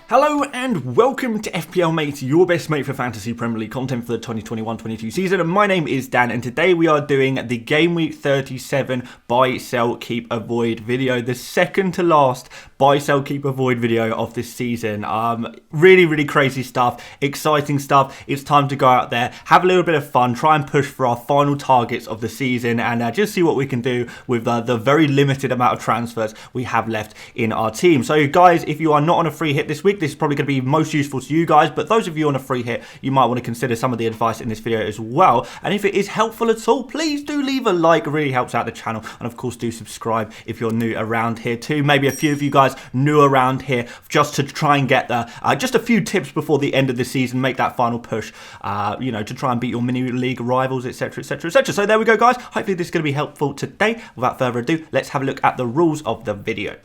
Hello and welcome to FPL Mate, your best mate for fantasy Premier League content for the 2021-22 season. And my name is Dan, and today we are doing the Gameweek 37 buy, sell, keep, avoid video, the second to last buy, sell, keep, avoid video of this season. Really crazy stuff, exciting stuff. It's time to go out there, have a little bit of fun, try and push for our final targets of the season, and just see what we can do with the very limited amount of transfers we have left in our team. So guys, if you are not on a free hit this week, this is probably going to be most useful to you guys, but those of you on a free hit, you might want to consider some of the advice in this video as well. And if it is helpful at all, please do leave a like. It really helps out the channel. And of course, do subscribe if you're new around here too. Maybe a few of you guys new around here, just to try and get just a few tips before the end of the season, make that final push, you know, to try and beat your mini league rivals, etc, etc, etc. So there we go, guys. Hopefully this is going to be helpful today. Without further ado, let's have a look at the rules of the video.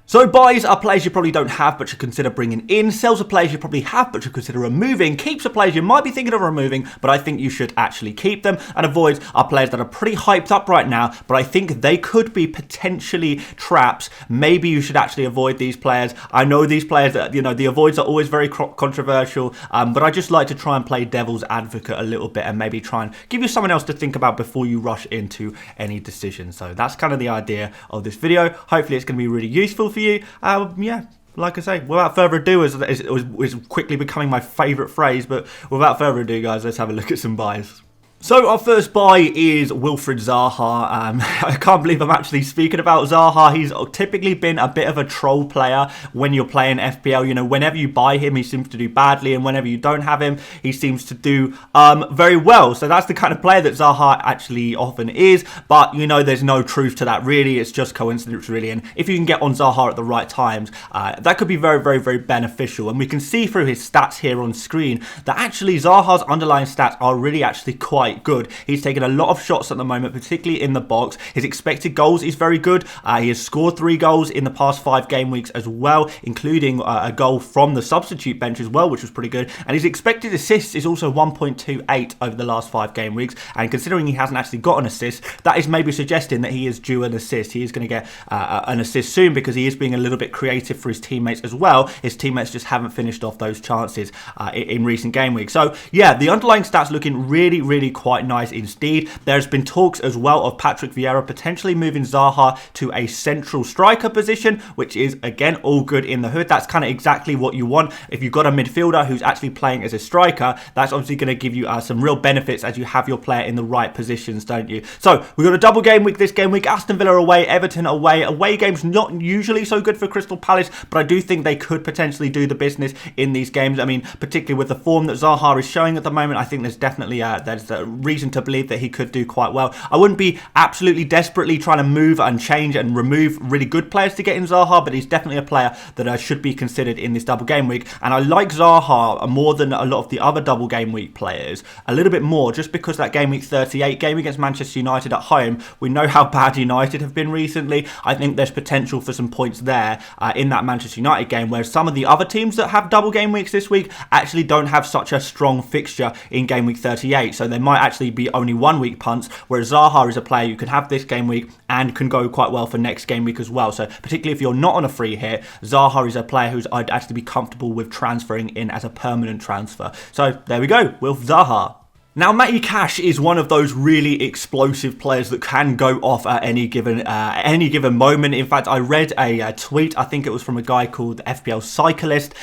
So buys are players you probably don't have but should consider bringing in. Sells are players you probably have but should consider removing. Keeps are players you might be thinking of removing, but I think you should actually keep them. And avoids are players that are pretty hyped up right now, but I think they could be potentially traps. Maybe you should actually avoid these players. I know these players, you know, the avoids are always very controversial, but I just like to try and play devil's advocate a little bit and maybe try and give you someone else to think about before you rush into any decision. So that's kind of the idea of this video. Hopefully it's going to be really useful for you. Yeah, like I say, without further ado, is quickly becoming my favourite phrase, but without further ado, guys, let's have a look at some buys. So our first buy is Wilfried Zaha. I can't believe I'm actually speaking about Zaha. He's typically been a bit of a troll player when you're playing FPL. You know, whenever you buy him, he seems to do badly, and whenever you don't have him, he seems to do very well. So that's the kind of player that Zaha actually often is. But, you know, there's no truth to that, really. It's just coincidence, really. And if you can get on Zaha at the right times, that could be very beneficial. And we can see through his stats here on screen that actually Zaha's underlying stats are really actually quite good. He's taken a lot of shots at the moment, particularly in the box. His expected goals is very good. He has scored 3 goals in the past 5 game weeks as well, including a goal from the substitute bench as well, which was pretty good. And his expected assists is also 1.28 over the last 5 game weeks. And considering he hasn't actually got an assist, that is maybe suggesting that he is due an assist. He is going to get an assist soon because he is being a little bit creative for his teammates as well. His teammates just haven't finished off those chances in recent game weeks. So yeah, the underlying stats looking really quite nice indeed. There's been talks as well of Patrick Vieira potentially moving Zaha to a central striker position, which is again all good in the hood. That's kind of exactly what you want. If you've got a midfielder who's actually playing as a striker, that's obviously going to give you some real benefits as you have your player in the right positions, don't you? So we've got a double game week this game week. Aston Villa away, Everton away. Away games not usually so good for Crystal Palace, but I do think they could potentially do the business in these games. I mean, particularly with the form that Zaha is showing at the moment, I think there's definitely there's a reason to believe that he could do quite well. I wouldn't be absolutely desperately trying to move and change and remove really good players to get in Zaha, but he's definitely a player that should be considered in this double game week. And I like Zaha more than a lot of the other double game week players, a little bit more, just because that game week 38 game against Manchester United at home, we know how bad United have been recently. I think there's potential for some points there in that Manchester United game, whereas some of the other teams that have double game weeks this week actually don't have such a strong fixture in game week 38, so they might actually be only 1 week punts, whereas Zaha is a player you can have this game week and can go quite well for next game week as well. So particularly if you're not on a free hit, Zaha is a player who's I'd actually be comfortable with transferring in as a permanent transfer. So there we go with Zaha. Now, Matty Cash is one of those really explosive players that can go off at any given moment. In fact, I read a tweet, I think it was from a guy called FPL Cyclist,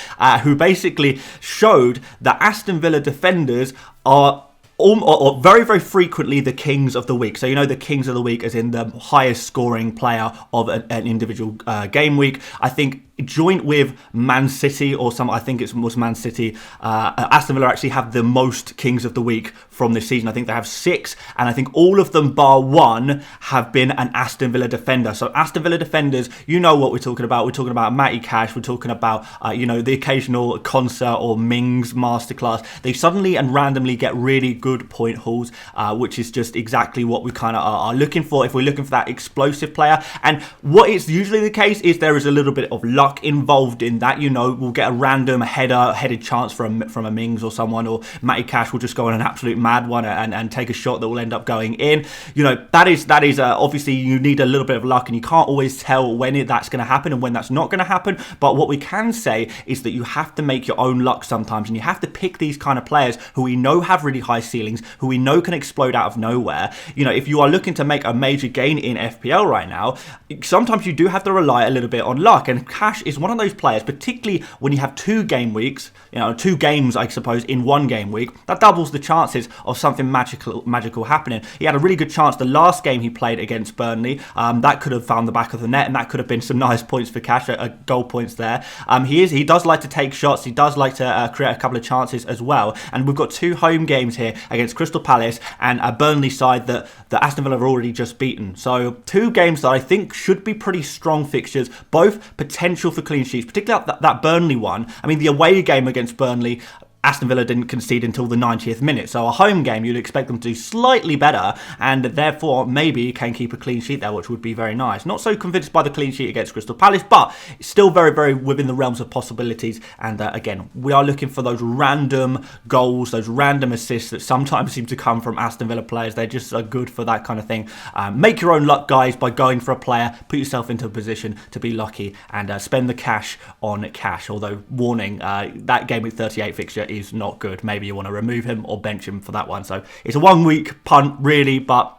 who basically showed that Aston Villa defenders are very frequently the kings of the week. So, you know, the kings of the week as in the highest scoring player of an individual game week. I think joint with Man City or some, I think it was Man City, Aston Villa actually have the most Kings of the Week from this season. I think they have 6, and I think all of them bar one have been an Aston Villa defender. So Aston Villa defenders, you know what we're talking about. We're talking about Matty Cash. We're talking about, you know, the occasional concert or Mings masterclass. They suddenly and randomly get really good point hauls, which is just exactly what we kind of are looking for if we're looking for that explosive player. And what is usually the case is there is a little bit of luck luck involved in that. You know, we'll get a random headed chance from a Mings or someone, or Matty Cash will just go on an absolute mad one and take a shot that will end up going in. You know, that is obviously you need a little bit of luck, and you can't always tell when that's going to happen and when that's not going to happen. But what we can say is that you have to make your own luck sometimes, and you have to pick these kind of players who we know have really high ceilings, who we know can explode out of nowhere. You know, if you are looking to make a major gain in FPL right now, sometimes you do have to rely a little bit on luck, and Cash is one of those players, particularly when you have 2 game weeks, you know, 2 games, I suppose, in 1 game week, that doubles the chances of something magical happening. He had a really good chance the last game he played against Burnley. That could have found the back of the net, and that could have been some nice points for Cash, goal points there. He does like to take shots. He does like to create a couple of chances as well. And we've got 2 home games here against Crystal Palace and a Burnley side that Aston Villa have already just beaten. So 2 games that I think should be pretty strong fixtures, both potential for clean sheets, particularly that Burnley one. I mean, the away game against Burnley, Aston Villa didn't concede until the 90th minute. So a home game, you'd expect them to do slightly better, and therefore maybe can keep a clean sheet there, which would be very nice. Not so convinced by the clean sheet against Crystal Palace, but still very, very within the realms of possibilities. And again, we are looking for those random goals, those random assists that sometimes seem to come from Aston Villa players. They're just so good for that kind of thing. Make your own luck, guys, by going for a player. Put yourself into a position to be lucky and spend the cash on Cash. Although, warning, that Gameweek 38 fixture is not good. Maybe you want to remove him or bench him for that one. So it's a 1 week punt really, but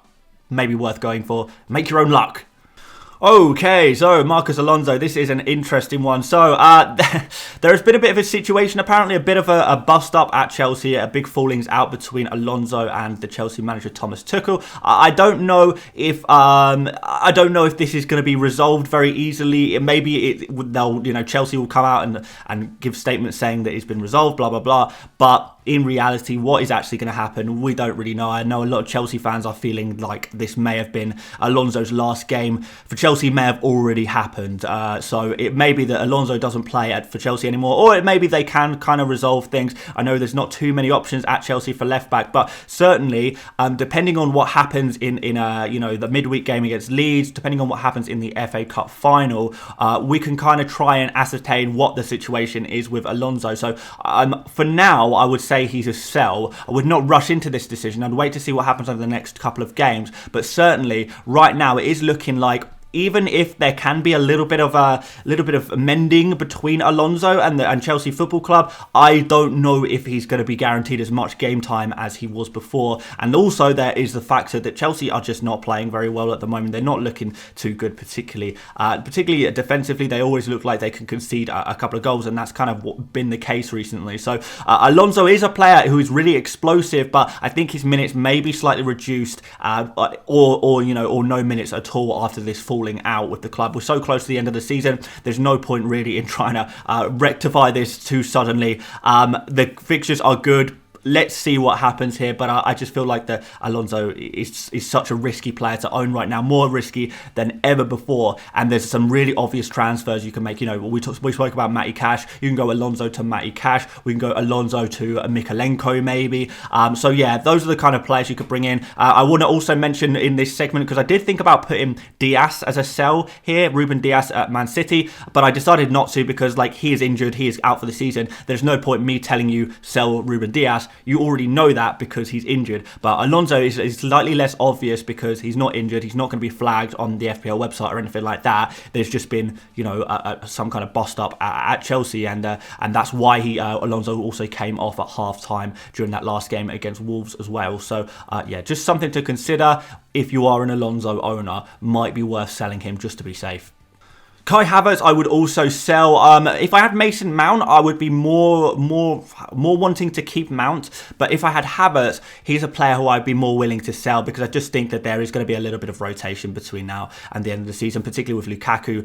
maybe worth going for. Make your own luck. Okay, so Marcos Alonso, this is an interesting one. So there has been a bit of a situation, apparently a bit of a bust up at Chelsea, a big fallings out between Alonso and the Chelsea manager Thomas Tuchel. I don't know if this is going to be resolved very easily. Maybe Chelsea will come out and give statements saying that it's been resolved, blah blah blah. But in reality, what is actually going to happen, we don't really know. I know a lot of Chelsea fans are feeling like this may have been Alonso's last game for Chelsea, may have already happened. So it may be that Alonso doesn't play for Chelsea anymore, or it may be they can kind of resolve things. I know there's not too many options at Chelsea for left back, but certainly depending on what happens in the midweek game against Leeds, depending on what happens in the FA Cup final, we can kind of try and ascertain what the situation is with Alonso. So for now, I would say he's a sell. I would not rush into this decision. I'd wait to see what happens over the next couple of games. But certainly, right now, it is looking like, even if there can be a little bit of mending between Alonso and Chelsea Football Club, I don't know if he's going to be guaranteed as much game time as he was before. And also there is the factor that Chelsea are just not playing very well at the moment. They're not looking too good, particularly defensively. They always look like they can concede a couple of goals, and that's kind of been the case recently. So Alonso is a player who is really explosive, but I think his minutes may be slightly reduced, or no minutes at all after this falling out with the club. We're so close to the end of the season, there's no point really in trying to rectify this too suddenly. The fixtures are good. Let's see what happens here, but I just feel like that Alonso is such a risky player to own right now, more risky than ever before. And there's some really obvious transfers you can make. You know, we spoke about Matty Cash. You can go Alonso to Matty Cash. We can go Alonso to Mykolenko maybe. So yeah, those are the kind of players you could bring in. I want to also mention in this segment, because I did think about putting Diaz as a sell here, Ruben Diaz at Man City, but I decided not to, because he is injured, he is out for the season. There's no point me telling you sell Ruben Diaz. You already know that because he's injured. But Alonso is slightly less obvious because he's not injured. He's not going to be flagged on the FPL website or anything like that. There's just been, some kind of bust up at Chelsea, and that's why Alonso also came off at half time during that last game against Wolves as well. So yeah, just something to consider if you are an Alonso owner. Might be worth selling him just to be safe. Kai Havertz, I would also sell. If I had Mason Mount, I would be more wanting to keep Mount. But if I had Havertz, he's a player who I'd be more willing to sell, because I just think that there is going to be a little bit of rotation between now and the end of the season, particularly with Lukaku,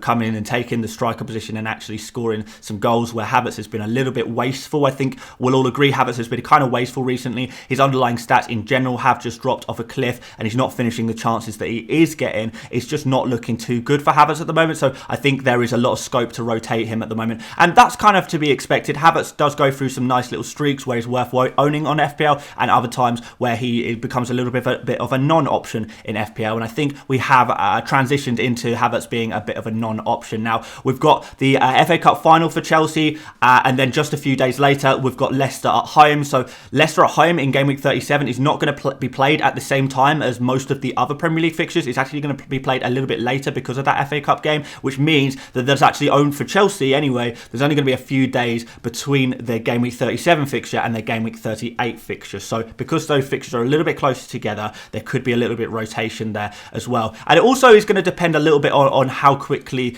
coming in and taking the striker position and actually scoring some goals, where Havertz has been a little bit wasteful. I think we'll all agree Havertz has been kind of wasteful recently. His underlying stats in general have just dropped off a cliff, and he's not finishing the chances that he is getting. It's just not looking too good for Havertz at the moment. moment, so I think there is a lot of scope to rotate him at the moment, and that's kind of to be expected. Havertz does go through some nice little streaks where he's worth owning on FPL, and other times where it becomes a little bit of a non-option in FPL, and I think we have transitioned into Havertz being a bit of a non-option. Now, we've got the FA Cup final for Chelsea, and then just a few days later, we've got Leicester at home. So Leicester at home in Gameweek 37 is not going to be played at the same time as most of the other Premier League fixtures. It's actually going to be played a little bit later because of that FA Cup game, which means that there's actually owned for Chelsea anyway. There's only going to be a few days between their Gameweek 37 fixture and their Gameweek 38 fixture. So because those fixtures are a little bit closer together, there could be a little bit rotation there as well. And it also is going to depend a little bit on how quickly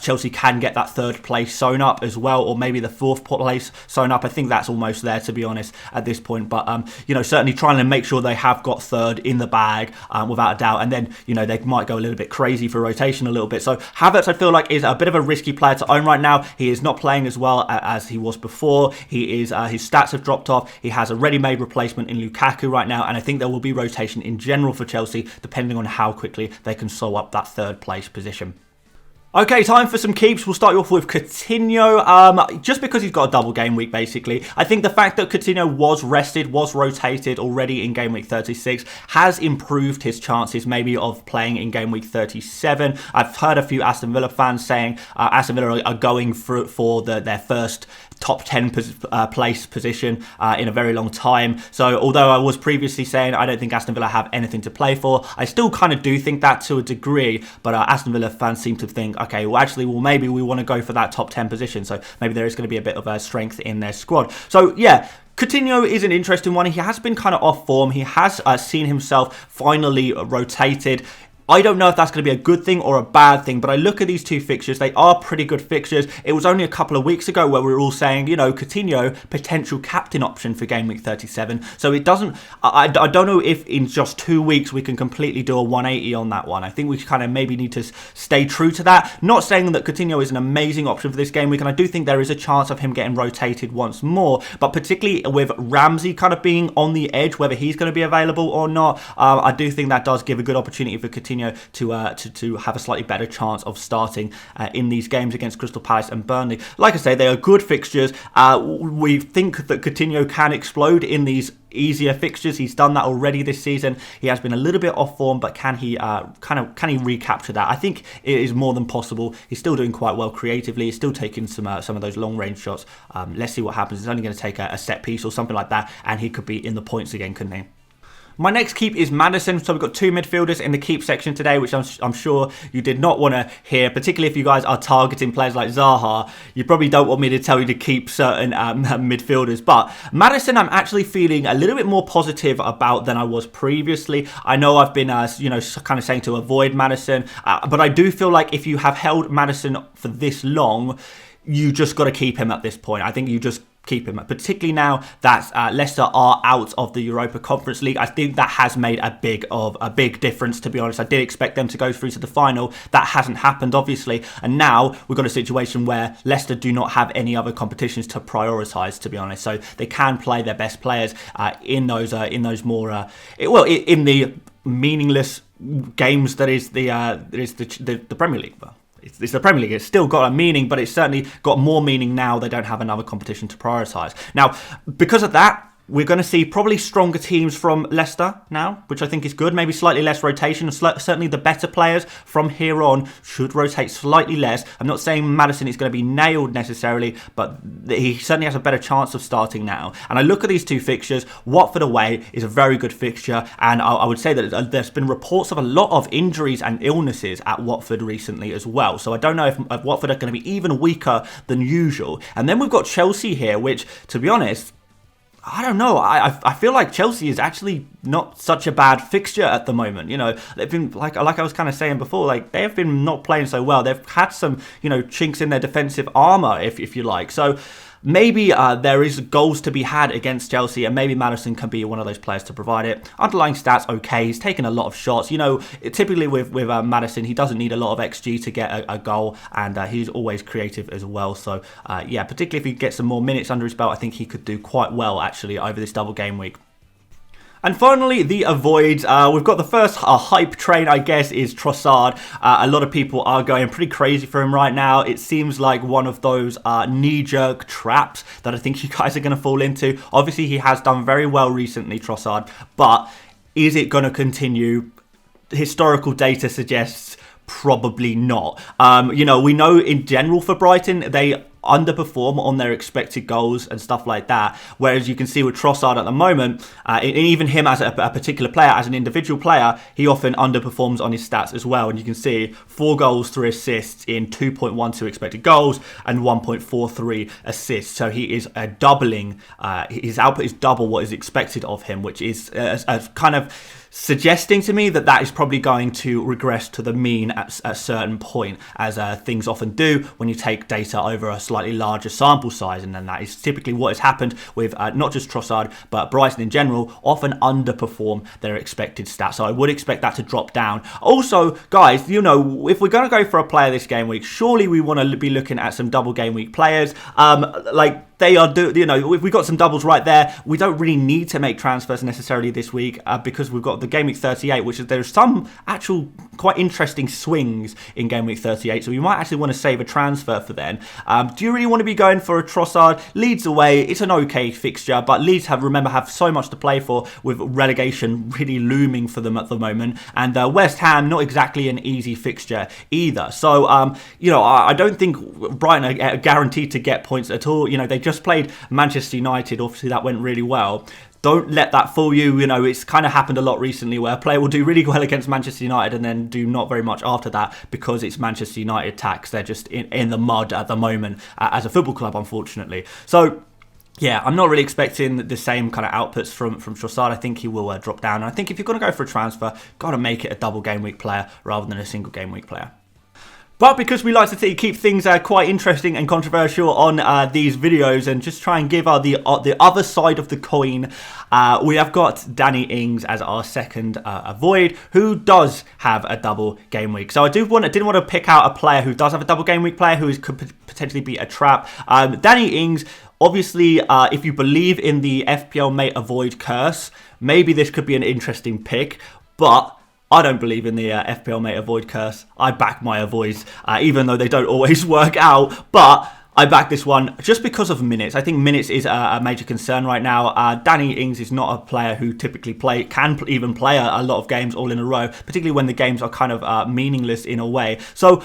Chelsea can get that third place sewn up as well, or maybe the fourth place sewn up. I think that's almost there, to be honest, at this point. But certainly trying to make sure they have got third in the bag without a doubt. And then they might go a little bit crazy for rotation a little bit. So Havertz, I feel like, is a bit of a risky player to own right now. He is not playing as well as he was before. He is his stats have dropped off. He has a ready-made replacement in Lukaku right now, and I think there will be rotation in general for Chelsea depending on how quickly they can sew up that third place position. Okay, time for some keeps. We'll start you off with Coutinho, just because he's got a double game week, basically. I think the fact that Coutinho was rested, was rotated already in game week 36, has improved his chances maybe of playing in game week 37. I've heard a few Aston Villa fans saying Aston Villa are going for their first top 10 place position in a very long time. So although I was previously saying I don't think Aston Villa have anything to play for, I still kind of do think that to a degree, but Aston Villa fans seem to think, okay, well actually, maybe we want to go for that top 10 position, so maybe there is going to be a bit of a strength in their squad. So yeah, Coutinho is an interesting one. He has been kind of off form. He has seen himself finally rotated. I don't know if that's going to be a good thing or a bad thing, but I look at these two fixtures. They are pretty good fixtures. It was only a couple of weeks ago where we were all saying, Coutinho, potential captain option for Game Week 37. So it doesn't, I don't know if in just 2 weeks we can completely do a 180 on that one. I think we kind of maybe need to stay true to that. Not saying that Coutinho is an amazing option for this game week, and I do think there is a chance of him getting rotated once more, but particularly with Ramsey kind of being on the edge, whether he's going to be available or not, I do think that does give a good opportunity for Coutinho to have a slightly better chance of starting in these games against Crystal Palace and Burnley. Like I say, they are good fixtures. We think that Coutinho can explode in these easier fixtures. He's done that already this season. He has been a little bit off form, but can he recapture that? I think it is more than possible. He's still doing quite well creatively. He's still taking some of those long range shots. Let's see what happens. It's only going to take a set piece or something like that, and he could be in the points again, couldn't he? My next keep is MADDISON. So we've got two midfielders in the keep section today, which I'm sure you did not want to hear, particularly if you guys are targeting players like ZAHA. You probably don't want me to tell you to keep certain midfielders. But MADDISON, I'm actually feeling a little bit more positive about than I was previously. I know I've been, kind of saying to avoid MADDISON, but I do feel like if you have held MADDISON for this long, you just got to keep him at this point. I think you just keep him, particularly now that Leicester are out of the Europa Conference League. I think that has made a big difference, to be honest. I did expect them to go through to the final. That hasn't happened, obviously, and now we've got a situation where Leicester do not have any other competitions to prioritise, to be honest. So they can play their best players in the meaningless games that is the Premier League. It's the Premier League. It's still got a meaning, but it's certainly got more meaning now. They don't have another competition to prioritise. Now, because of that, we're going to see probably stronger teams from Leicester now, which I think is good. Maybe slightly less rotation. Certainly the better players from here on should rotate slightly less. I'm not saying MADDISON is going to be nailed necessarily, but he certainly has a better chance of starting now. And I look at these two fixtures. Watford away is a very good fixture, and I would say that there's been reports of a lot of injuries and illnesses at Watford recently as well. So I don't know if Watford are going to be even weaker than usual. And then we've got Chelsea here, which, to be honest, I don't know. I feel like Chelsea is actually not such a bad fixture at the moment. They've been, like I was kind of saying before, like they have been not playing so well. They've had some, chinks in their defensive armour, if you like. So maybe there is goals to be had against Chelsea, and maybe MADDISON can be one of those players to provide it. Underlying stats, okay. He's taken a lot of shots. Typically with MADDISON, he doesn't need a lot of XG to get a goal, and he's always creative as well. So, particularly if he gets some more minutes under his belt, I think he could do quite well, actually, over this double game week. And finally, the avoids. We've got the first hype train, I guess, is TROSSARD. A lot of people are going pretty crazy for him right now. It seems like one of those knee-jerk traps that I think you guys are going to fall into. Obviously, he has done very well recently, TROSSARD, but is it going to continue? Historical data suggests probably not. You know, we know in general for Brighton, they underperform on their expected goals and stuff like that, whereas you can see with TROSSARD at the moment, and even him as a particular player, as an individual player, he often underperforms on his stats as well. And you can see 4 goals, 3 assists in 2.12 expected goals and 1.43 assists, so he is doubling, his output is double what is expected of him, which is a kind of suggesting to me that that is probably going to regress to the mean at a certain point, as things often do when you take data over a slightly larger sample size. And then that is typically what has happened with not just TROSSARD, but Brighton in general often underperform their expected stats. So I would expect that to drop down. Also, guys, you know, if we're going to go for a player this game week, surely we want to be looking at some double game week players. Like, they are, you know, if we got some doubles right there, we don't really need to make transfers necessarily this week because we've got the Game Week 38, which is there's some actual quite interesting swings in Game Week 38, so we might actually want to save a transfer for then. Do you really want to be going for a TROSSARD? Leeds away, it's an okay fixture, but Leeds have so much to play for, with relegation really looming for them at the moment, and West Ham not exactly an easy fixture either. So you know, I don't think Brighton are guaranteed to get points at all. You know, they just played Manchester United, obviously that went really well. Don't let that fool you. You know, it's kind of happened a lot recently where a player will do really well against Manchester United and then do not very much after that because it's Manchester United tax. They're just in the mud at the moment as a football club, unfortunately. So yeah, I'm not really expecting the same kind of outputs from TROSSARD. I think he will drop down. And I think if you're going to go for a transfer, got to make it a double game week player rather than a single game week player. But because we like to keep things quite interesting and controversial on these videos and just try and give the other side of the coin, we have got Danny Ings as our second avoid, who does have a double game week. So I didn't want to pick out a player who does have a double game week player who could potentially be a trap. Danny Ings, obviously, if you believe in the FPL Mate avoid curse, maybe this could be an interesting pick, but I don't believe in the FPL Mate avoid curse. I back my avoids, even though they don't always work out. But I back this one just because of minutes. I think minutes is a major concern right now. Danny Ings is not a player who typically can even play a lot of games all in a row, particularly when the games are kind of meaningless in a way. So,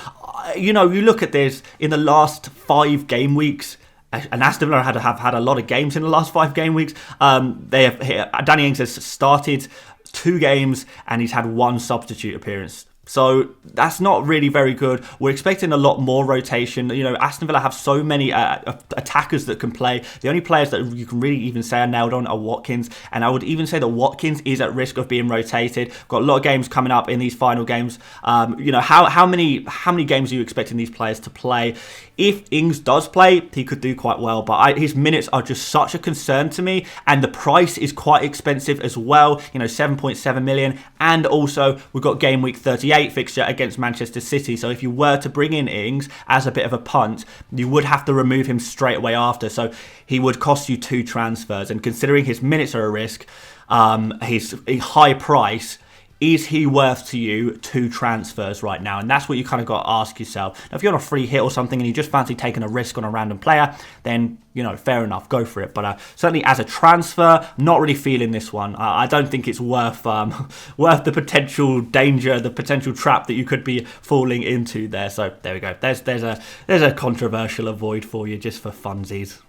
you know, you look at this in the last 5 game weeks. And Aston Villa have had a lot of games in the last 5 game weeks. Danny Ings has started 2 games and he's had 1 substitute appearance. So that's not really very good. We're expecting a lot more rotation. You know, Aston Villa have so many attackers that can play. The only players that you can really even say are nailed on are Watkins. And I would even say that Watkins is at risk of being rotated. Got a lot of games coming up in these final games. You know, how many games are you expecting these players to play? If Ings does play, he could do quite well. But his minutes are just such a concern to me. And the price is quite expensive as well. You know, 7.7 million. And also, we've got Game Week 38 fixture against Manchester City. So if you were to bring in Ings as a bit of a punt, you would have to remove him straight away after. So he would cost you 2 transfers. And considering his minutes are a risk, his high price, is he worth to you 2 transfers right now? And that's what you kind of got to ask yourself. Now, if you're on a free hit or something and you just fancy taking a risk on a random player, then, you know, fair enough, go for it. But certainly as a transfer, not really feeling this one. I don't think it's worth worth the potential danger, the potential trap that you could be falling into there. So there we go. There's a controversial avoid for you just for funsies.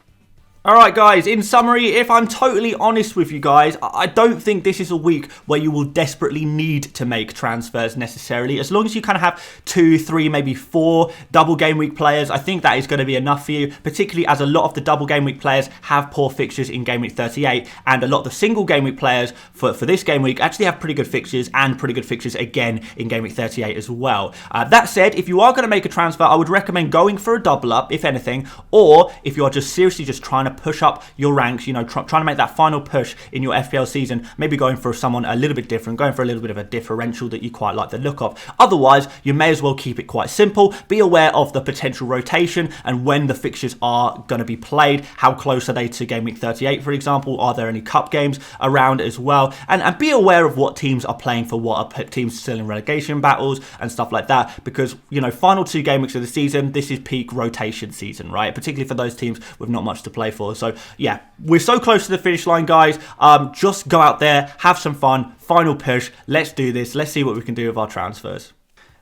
Alright guys, in summary, if I'm totally honest with you guys, I don't think this is a week where you will desperately need to make transfers necessarily. As long as you kind of have 2, 3, maybe 4 double game week players, I think that is going to be enough for you, particularly as a lot of the double game week players have poor fixtures in Game Week 38, and a lot of the single game week players for this game week actually have pretty good fixtures and pretty good fixtures again in Game Week 38 as well. That said, if you are going to make a transfer, I would recommend going for a double up, if anything, or if you are just seriously just trying to push up your ranks, you know, trying to make that final push in your FPL season, maybe going for someone a little bit different, going for a little bit of a differential that you quite like the look of. Otherwise, you may as well keep it quite simple. Be aware of the potential rotation and when the fixtures are going to be played. How close are they to Game Week 38, for example? Are there any cup games around as well? And be aware of what teams are playing for what, are teams still in relegation battles and stuff like that, because, you know, final 2 game weeks of the season, this is peak rotation season, right? Particularly for those teams with not much to play for. So yeah, we're so close to the finish line, guys. Just go out there, have some fun, final push. Let's do this. Let's see what we can do with our transfers.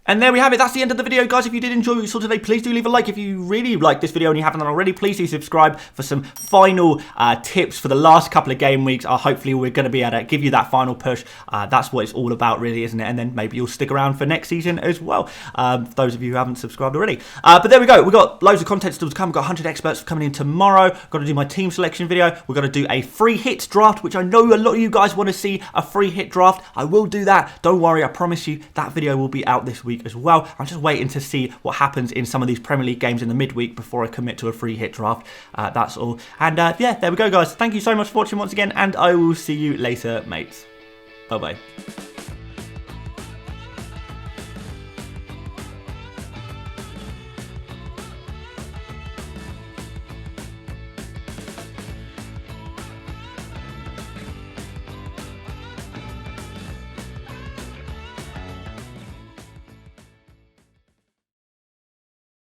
And there we have it. That's the end of the video, guys. If you did enjoy what you saw today, please do leave a like. If you really liked this video and you haven't done already, please do subscribe for some final tips for the last couple of game weeks. Hopefully, we're going to be able to give you that final push. That's what it's all about, really, isn't it? And then maybe you'll stick around for next season as well, for those of you who haven't subscribed already. But there we go. We've got loads of content still to come. We've got 100 experts coming in tomorrow. Got to do my team selection video. We're going to do a free hit draft, which I know a lot of you guys want to see, a free hit draft. I will do that. Don't worry. I promise you that video will be out this week as well. I'm just waiting to see what happens in some of these Premier League games in the midweek before I commit to a free hit draft. That's all. And yeah, there we go, guys. Thank you so much for watching once again, and I will see you later, mates. Bye-bye.